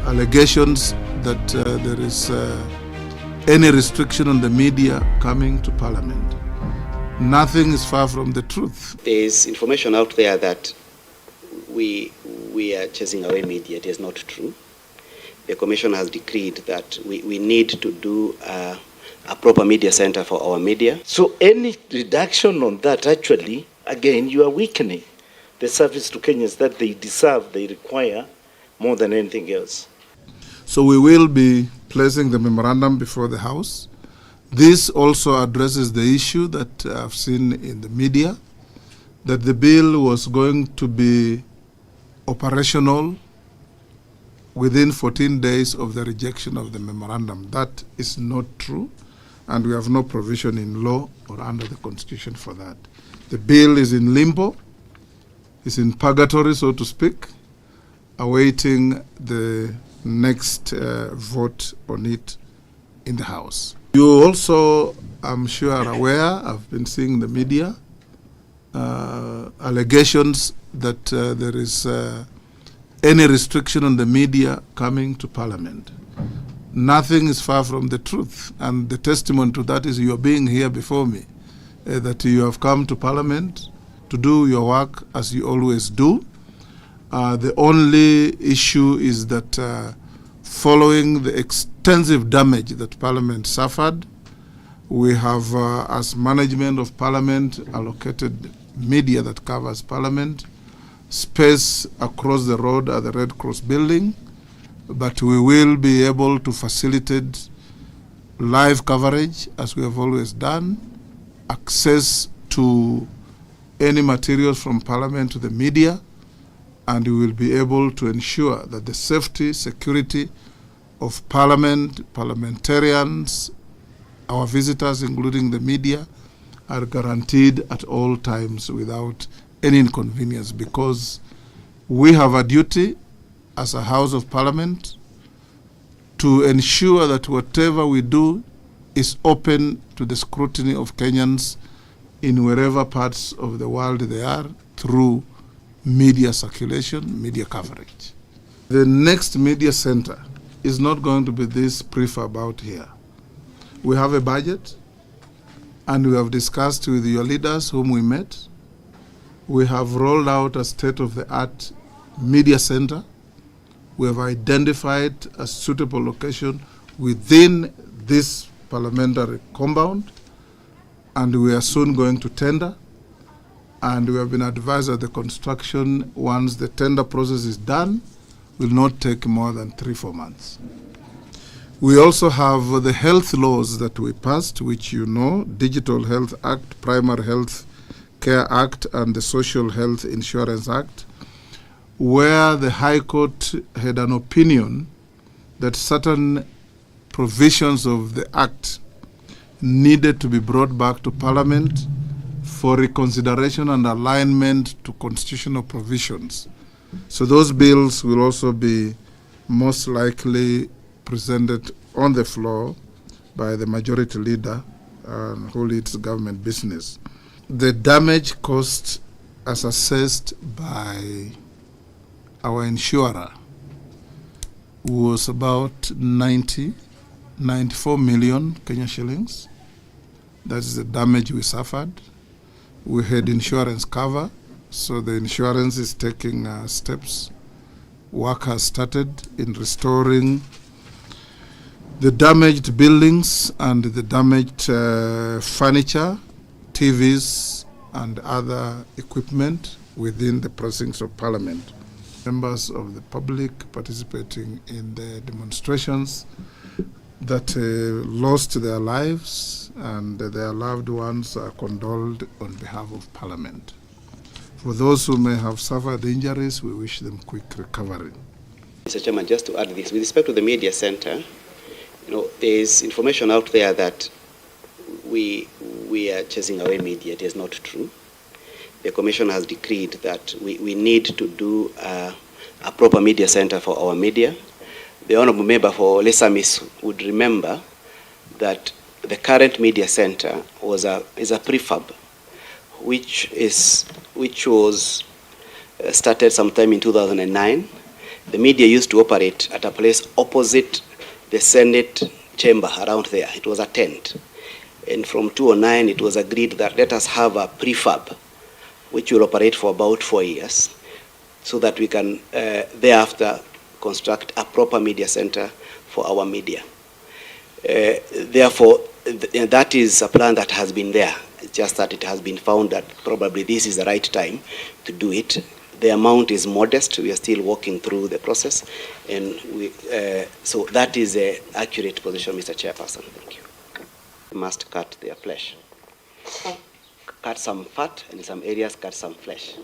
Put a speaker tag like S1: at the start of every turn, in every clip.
S1: allegations that there is any restriction on the media coming to Parliament. Nothing is far from the truth.
S2: There is information out there that we are chasing away media. It is not true. The Commission has decreed that we need to do a proper media center for our media.
S3: So any reduction on that, actually, again, you are weakening the service to Kenyans that they deserve, they require more than anything else.
S1: So we will be placing the memorandum before the House. This also addresses the issue that I've seen in the media, that the bill was going to be operational within 14 days of the rejection of the memorandum. That is not true, and we have no provision in law or under the Constitution for that. The bill is in limbo, is in purgatory, so to speak, awaiting the next vote on it in the House. You also, I'm sure, are aware, I've been seeing the media, allegations that there is any restriction on the media coming to Parliament. Nothing is far from the truth, and the testimony to that is your being here before me, that you have come to Parliament to do your work as you always do. The only issue is that following the extensive damage that Parliament suffered, we have, as management of Parliament, allocated media that covers Parliament, space across the road at the Red Cross building, but we will be able to facilitate live coverage as we have always done, access to any materials from Parliament to the media, and we will be able to ensure that the safety, security of Parliament, parliamentarians, our visitors, including the media, are guaranteed at all times without any inconvenience, because we have a duty as a House of Parliament to ensure that whatever we do is open to the scrutiny of Kenyans in wherever parts of the world they are, through media circulation, media coverage. The next media center is not going to be this prefab out here. We have a budget, and we have discussed with your leaders whom we met. We have rolled out a state-of-the-art media center. We have identified a suitable location within this parliamentary compound, and we are soon going to tender. And we have been advised that the construction, once the tender process is done, will not take more than 3-4 months. We also have the health laws that we passed, which you know, Digital Health Act, Primary Health Care Act, and the Social Health Insurance Act, where the High Court had an opinion that certain provisions of the Act needed to be brought back to Parliament for reconsideration and alignment to constitutional provisions. So those bills will also be most likely presented on the floor by the majority leader who leads government business. The damage cost, as assessed by our insurer, was about 94 million Kenya shillings. That is the damage we suffered. We had insurance cover, so the insurance is taking steps. Work has started in restoring the damaged buildings and the damaged furniture, TVs, and other equipment within the precincts of Parliament. Members of the public participating in the demonstrations that lost their lives and their loved ones are condoled on behalf of Parliament. For those who may have suffered injuries, we wish them quick recovery.
S2: Mr. Chairman, just to add this, with respect to the media center, there is information out there that we are chasing away media. It is not true. The Commission has decreed that we need to do a proper media center for our media. The Honourable Member for Lesamis would remember that the current media center is a prefab, which was started sometime in 2009. The media used to operate at a place opposite the Senate chamber around there. It was a tent. And from 2009, it was agreed that let us have a prefab, which will operate for about 4 years, so that we can thereafter construct a proper media center for our media. Therefore, that is a plan that has been there. It's just that it has been found that probably this is the right time to do it. The amount is modest. We are still working through the process. And so that is an accurate position, Mr. Chairperson. Thank you. We must cut their flesh. Cut some fat, and in some areas cut some flesh.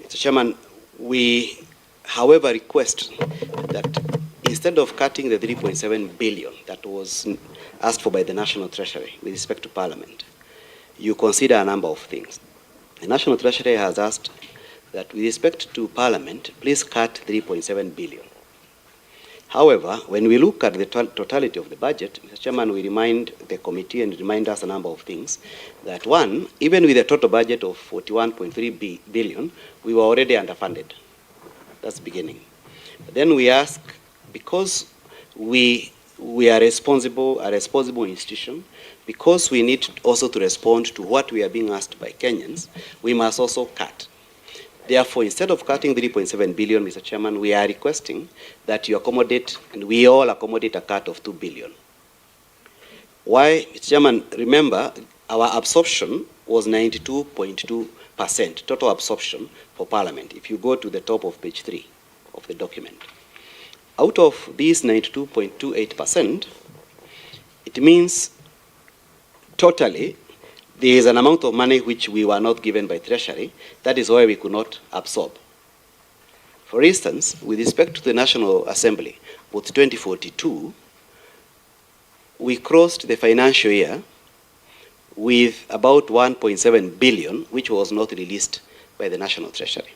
S2: Mr. Chairman, we, however, request that instead of cutting the 3.7 billion that was asked for by the National Treasury with respect to Parliament, you consider a number of things. The National Treasury has asked that with respect to Parliament, please cut 3.7 billion. However, when we look at the totality of the budget, Mr. Chairman, we remind the committee and remind us a number of things. That one, even with a total budget of 41.3 billion, we were already underfunded. That's the beginning. But then we ask, because we are a responsible institution, because we need also to respond to what we are being asked by Kenyans, we must also cut. Therefore, instead of cutting 3.7 billion, Mr. Chairman, we are requesting that you accommodate, and we all accommodate a cut of 2 billion. Why, Mr. Chairman, remember, our absorption was 92.2%, total absorption for Parliament, if you go to the top of page 3 of the document. Out of these 92.28%, it means totally there is an amount of money which we were not given by Treasury. That is why we could not absorb. For instance, with respect to the National Assembly, with 2042, we crossed the financial year with about 1.7 billion, which was not released by the National Treasury.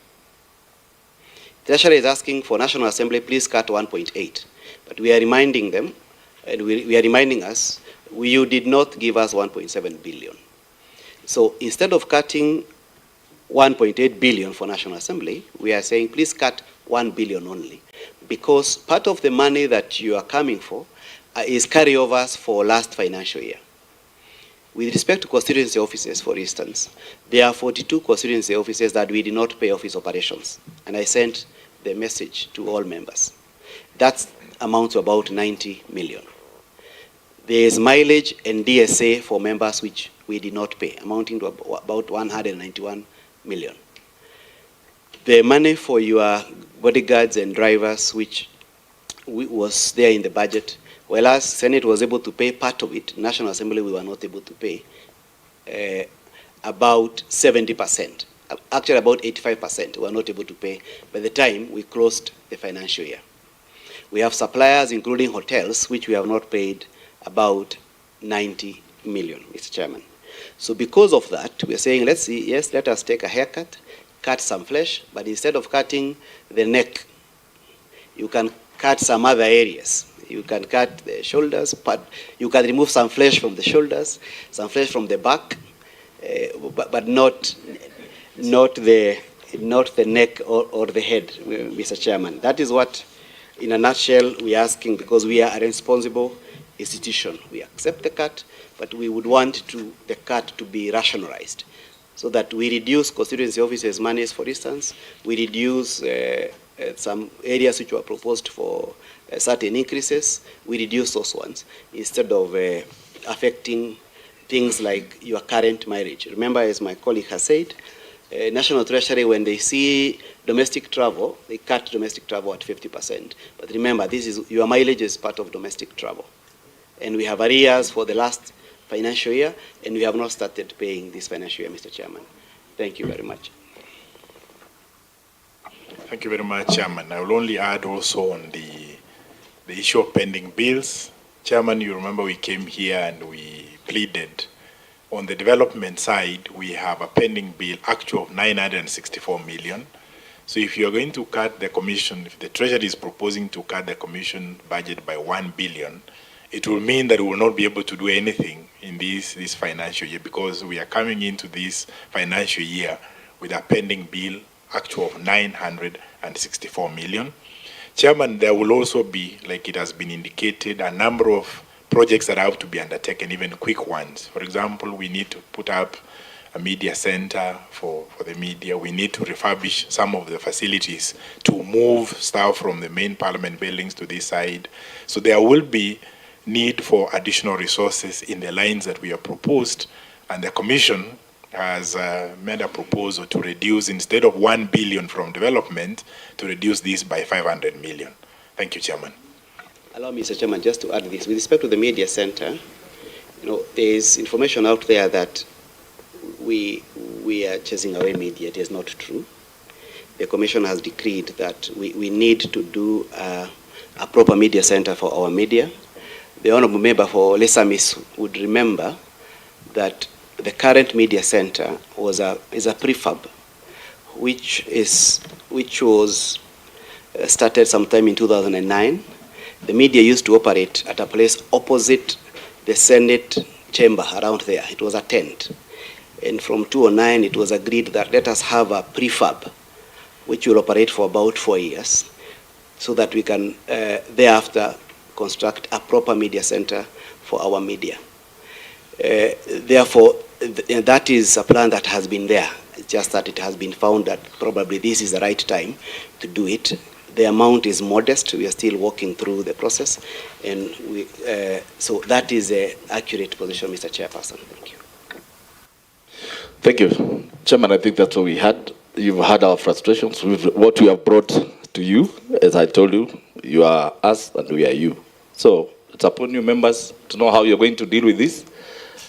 S2: Treasury is asking for National Assembly, please cut 1.8. But we are reminding them, and we are reminding us, you did not give us 1.7 billion. So instead of cutting 1.8 billion for National Assembly, we are saying please cut 1 billion only, because part of the money that you are coming for is carryovers for last financial year. With respect to constituency offices, for instance, there are 42 constituency offices that we did not pay office operations, and I sent the message to all members. That amounts to about 90 million. There is mileage and DSA for members which we did not pay, amounting to about 191 million. The money for your bodyguards and drivers, which was there in the budget, whereas Senate was able to pay part of it, National Assembly we were not able to pay about 70%. Actually about 85% we were not able to pay by the time we closed the financial year. We have suppliers, including hotels, which we have not paid about 90 million, Mr. Chairman. So because of that, we are saying, let's see, yes, let us take a haircut, cut some flesh, but instead of cutting the neck, you can cut some other areas. You can cut the shoulders, but you can remove some flesh from the shoulders, some flesh from the back, but not the neck or the head, Mr. Chairman. That is what, in a nutshell, we are asking, because we are a responsible institution. We accept the cut, but we would want the cut to be rationalized, so that we reduce constituency offices' monies, for instance. We reduce some areas which were proposed for certain increases. We reduce those ones, instead of affecting things like your current mileage. Remember, as my colleague has said, National Treasury, when they see domestic travel, they cut domestic travel at 50%. But remember, your mileage is part of domestic travel. And we have arrears for the last financial year, and we have not started paying this financial year, Mr. Chairman. Thank you very much.
S4: Thank you very much, Chairman. I will only add also on the issue of pending bills. Chairman, you remember we came here and we pleaded on the development side, we have a pending bill actual of 964 million. So if you're going to cut the commission, if the Treasury is proposing to cut the commission budget by 1 billion, it will mean that we will not be able to do anything in this financial year, because we are coming into this financial year with a pending bill actual of 964 million. Chairman, there will also be, like it has been indicated, a number of projects that have to be undertaken, even quick ones. For example, we need to put up a media center for the media. We need to refurbish some of the facilities to move staff from the main parliament buildings to this side. So there will be need for additional resources in the lines that we have proposed, and the Commission has made a proposal to reduce, instead of 1 billion from development, to reduce this by 500 million. Thank you, Chairman.
S2: Allow me, Mr. Chairman, just to add this. With respect to the media center, there is information out there that we are chasing away media. It is not true. The Commission has decreed that we need to do a proper media center for our media. The Honourable Member for Lesamis would remember that the current media center is a prefab, which was started sometime in 2009. The media used to operate at a place opposite the Senate chamber around there. It was a tent. And from 2009, it was agreed that let us have a prefab, which will operate for about 4 years, so that we can thereafter construct a proper media center for our media. Therefore, that is a plan that has been there. It's just that it has been found that probably this is the right time to do it. The amount is modest. We are still working through the process. And so that is an accurate position, Mr. Chairperson. Thank you.
S3: Thank you. Chairman, I think that's what we had. You've had our frustrations with what we have brought to you. As I told you, you are us and we are you. So it's upon you members to know how you're going to deal with this,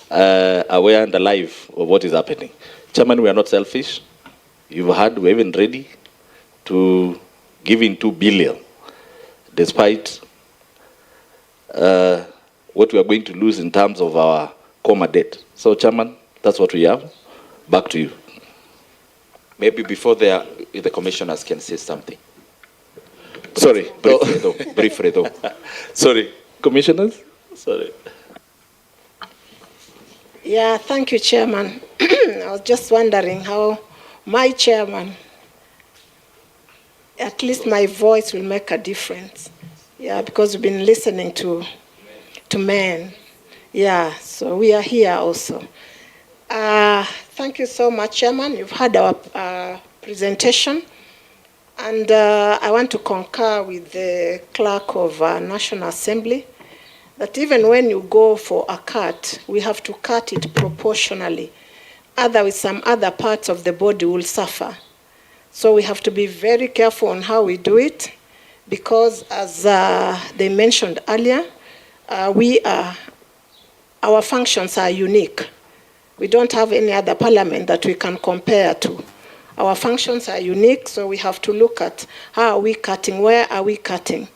S3: aware and alive of what is happening. Chairman, we are not selfish. You've heard we're even ready to give in 2 billion, despite what we are going to lose in terms of our coma debt. So, Chairman, that's what we have. Back to you.
S5: Maybe before the commissioners can say something.
S3: Sorry.
S5: Briefly though.
S3: Sorry. Commissioners? Sorry.
S6: Yeah, thank you, Chairman. I was just wondering how my chairman, at least my voice will make a difference. Yeah, because we've been listening to men. Yeah, so we are here also. Thank you so much, Chairman. You've had our presentation. And I want to concur with the clerk of National Assembly that even when you go for a cut, we have to cut it proportionally. Otherwise, some other parts of the body will suffer. So we have to be very careful on how we do it, because as they mentioned earlier, our functions are unique. We don't have any other parliament that we can compare to. Our functions are unique, so we have to look at how are we cutting, where are we cutting.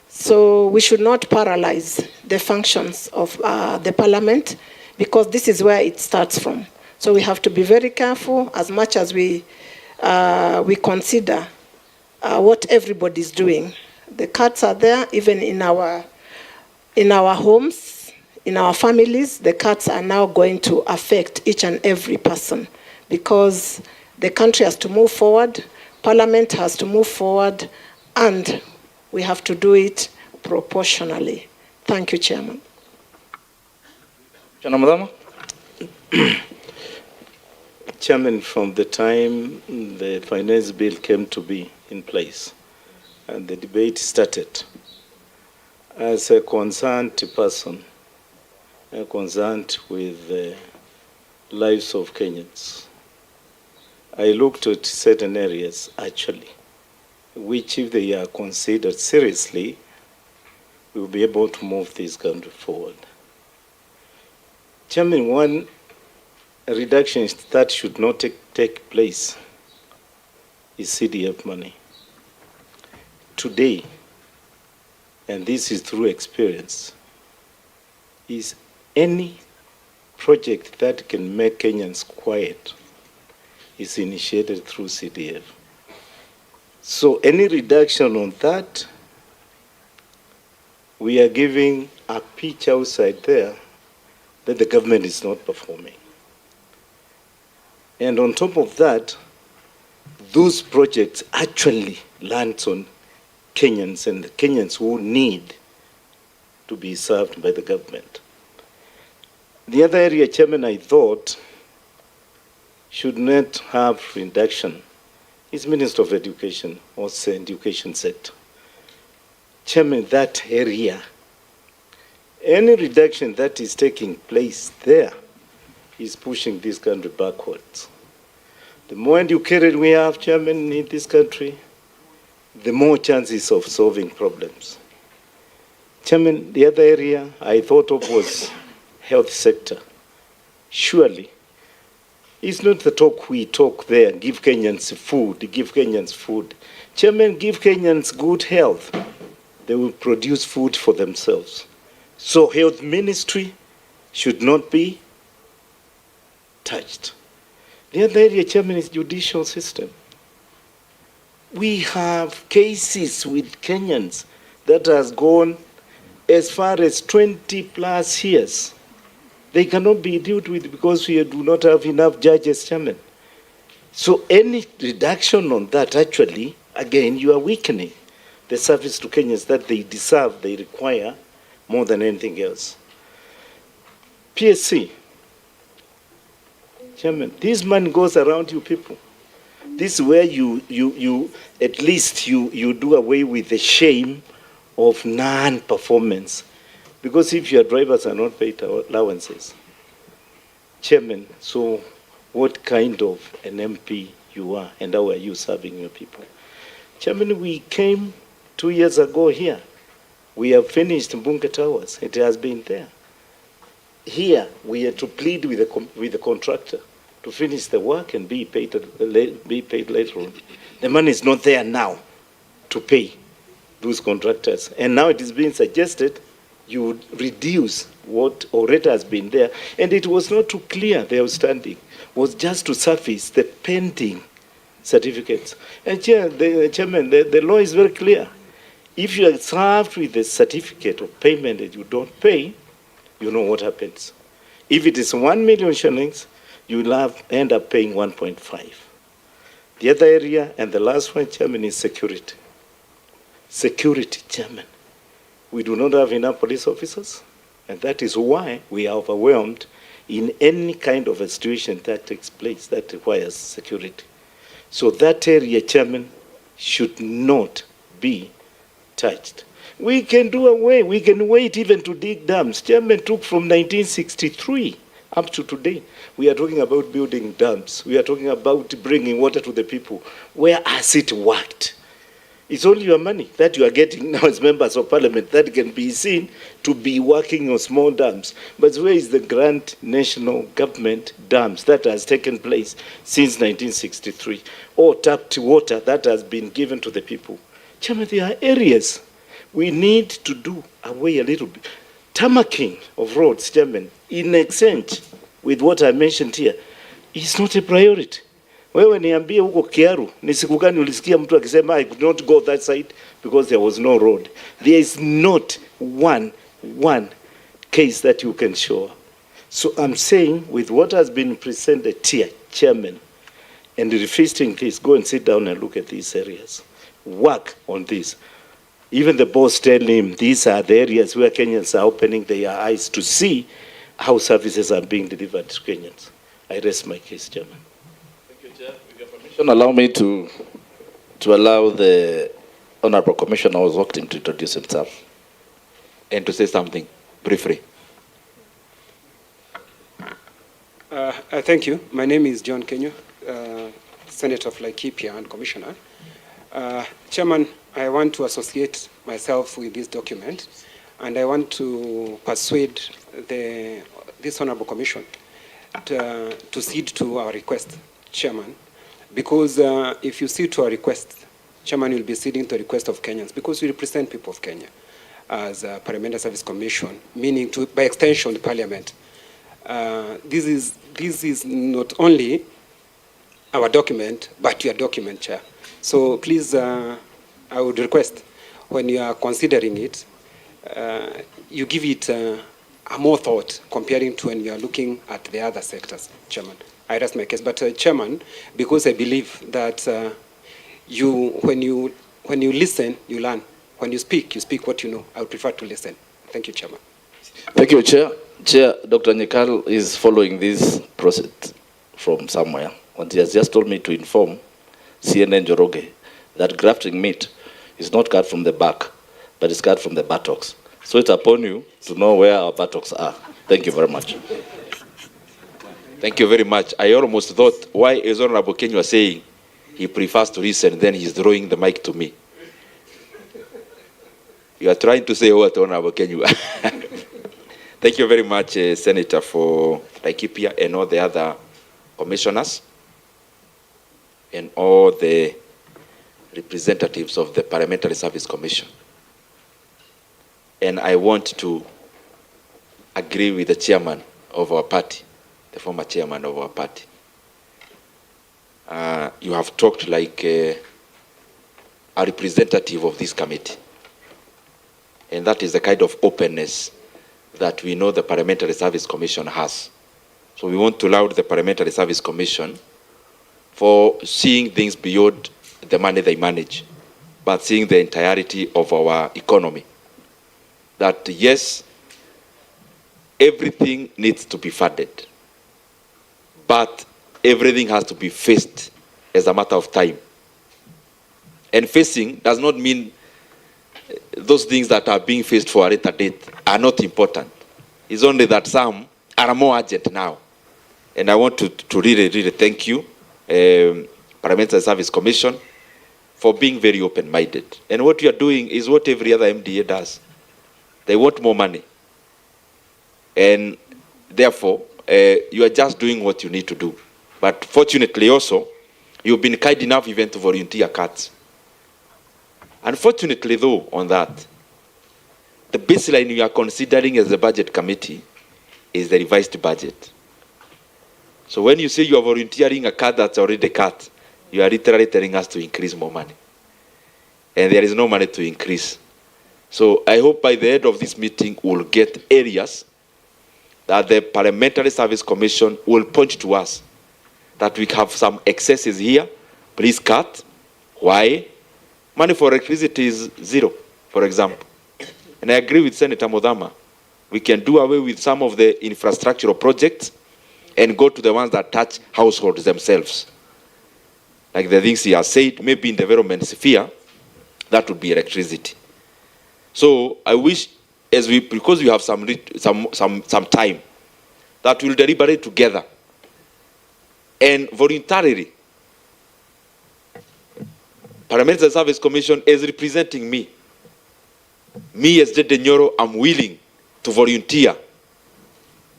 S6: So we should not paralyze the functions of the parliament, because this is where it starts from. So we have to be very careful as much as we consider what everybody's doing. The cuts are there, even in our homes, in our families. The cuts are now going to affect each and every person, because the country has to move forward, Parliament has to move forward, and we have to do it proportionally. Thank you, Chairman.
S3: Chairman, from the time the finance bill came to be in place and the debate started, as a concerned person, concerned with the lives of Kenyans, I looked at certain areas, actually, which if they are considered seriously, we will be able to move this country forward. Chairman, one reduction that should not take place is CDF money. Today, and this is through experience, is any project that can make Kenyans quiet is initiated through CDF. So any reduction on that, we are giving a pitch outside there that the government is not performing. And on top of that, those projects actually land on Kenyans and the Kenyans who need to be served by the government. The other area, Chairman, I thought should not have reduction is Minister of Education, also education sector. Chairman, that area, any reduction that is taking place there is pushing this country backwards. The more educated we have, Chairman, in this country, the more chances of solving problems. Chairman, the other area I thought of was health sector. Surely, it's not the talk we talk there, give Kenyans food, give Kenyans food. Chairman, give Kenyans good health. They will produce food for themselves. So health ministry should not be touched. The other area, Chairman, is judicial system. We have cases with Kenyans that has gone as far as 20 plus years. They cannot be dealt with because we do not have enough judges, Chairman. So any reduction on that, actually, again, you are weakening the service to Kenyans that they deserve, they require more than anything else. PSC, Chairman, this money goes around you people. This is where you at least you do away with the shame of non-performance. Because if your drivers are not paid allowances, Chairman, so what kind of an MP you are and how are you serving your people? Chairman, we came 2 years ago here. We have finished Mbunge Towers. It has been there. Here, we had to plead with the contractor to finish the work and be paid later on. The money is not there now to pay those contractors. And now it is being suggested you would reduce what already has been there. And it was not to clear the outstanding, it was just to surface the pending certificates. And Chairman, the law is very clear. If you are served with a certificate of payment that you don't pay, you know what happens. If it is 1 million shillings, you will end up paying 1.5. The other area, and the last one, Chairman, is security. Security, Chairman. We do not have enough police officers, and that is why we are overwhelmed in any kind of a situation that takes place that requires security. So that area, Chairman, should not be touched. We can do away, we can wait even to dig dams. Chairman took from 1963 up to today. We are talking about building dams. We are talking about bringing water to the people. Where has it worked? It's only your money that you are getting now as members of parliament that can be seen to be working on small dams. But where is the grand national government dams that has taken place since 1963? Or tapped water that has been given to the people? Chairman, there are areas we need to do away a little bit. Tarmacking of roads, Chairman, in exchange with what I mentioned here, is not a priority. Wewe niambie huko Kiaru, ni siku gani ulisikia mtu akisema I could not go that side because there was no road? There is not one case that you can show. So I'm saying with what has been presented here, Chairman, and the refisting case, go and sit down and look at these areas. Work on this. Even the boss tell him these are the areas where Kenyans are opening their eyes to see how services are being delivered to Kenyans. I rest my case, Chairman.
S5: Allow me to allow the Honorable Commissioner who was working to introduce himself and to say something briefly.
S7: Thank you. My name is John Kenya, Senator of Laikipia and Commissioner. Chairman, I want to associate myself with this document, and I want to persuade this Honorable Commission to cede to our request, Chairman. Because if you cede to our request, Chairman will be ceding to the request of Kenyans, because we represent people of Kenya as a Parliamentary Service Commission, meaning by extension the Parliament. This is not only our document, but your document, Chair. So please, I would request when you are considering it, you give it a more thought comparing to when you are looking at the other sectors, Chairman. I rest my case. But Chairman, because I believe that when when you listen, you learn. When you speak what you know. I would prefer to listen. Thank you, Chairman.
S5: Thank you, Chair. Chair, Dr. Nyekal is following this process from somewhere. And he has just told me to inform CNN Njoroge that grafting meat is not cut from the back, but it's cut from the buttocks. So it's upon you to know where our buttocks are. Thank you very much.
S8: Thank you very much. I almost thought, why is Honorable Kenya saying he prefers to listen, then he's throwing the mic to me? You are trying to say what, Honorable Kenya? Thank you very much, Senator, for Laikipia and all the other commissioners and all the representatives of the Parliamentary Service Commission. And I want to agree with the chairman of our party, the former chairman of our party. You have talked like a representative of this committee. And that is the kind of openness that we know the Parliamentary Service Commission has. So we want to laud the Parliamentary Service Commission for seeing things beyond the money they manage, but seeing the entirety of our economy. That yes, everything needs to be funded, but everything has to be faced as a matter of time. And facing does not mean those things that are being faced for a later date are not important. It's only that some are more urgent now. And I want to really thank you, Parliamentary Service Commission, for being very open-minded. And what you are doing is what every other MDA does. They want more money. And therefore, you are just doing what you need to do. But fortunately also, you've been kind enough even to volunteer cuts. Unfortunately, though, on that, the baseline you are considering as the budget committee is the revised budget. So when you say you are volunteering a cut that's already cut, you are literally telling us to increase more money. And there is no money to increase. So I hope by the end of this meeting, we'll get areas that the Parliamentary Service Commission will point to us that we have some excesses here. Please cut. Why? Money for electricity is zero, for example. And I agree with Senator Modama. We can do away with some of the infrastructural projects and go to the ones that touch households themselves. Like the things he has said, maybe in the development sphere, that would be electricity. So I wish, because we have some time, that we'll deliberate together and voluntarily. Parliamentary Service Commission is representing me. Me as Jede Nyoro, I'm willing to volunteer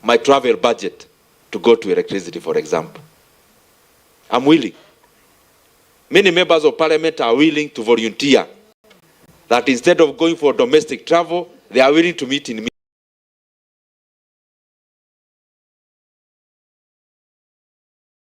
S8: my travel budget to go to electricity, for example. I'm willing. Many members of parliament are willing to volunteer that instead of going for domestic travel, they are willing to meet in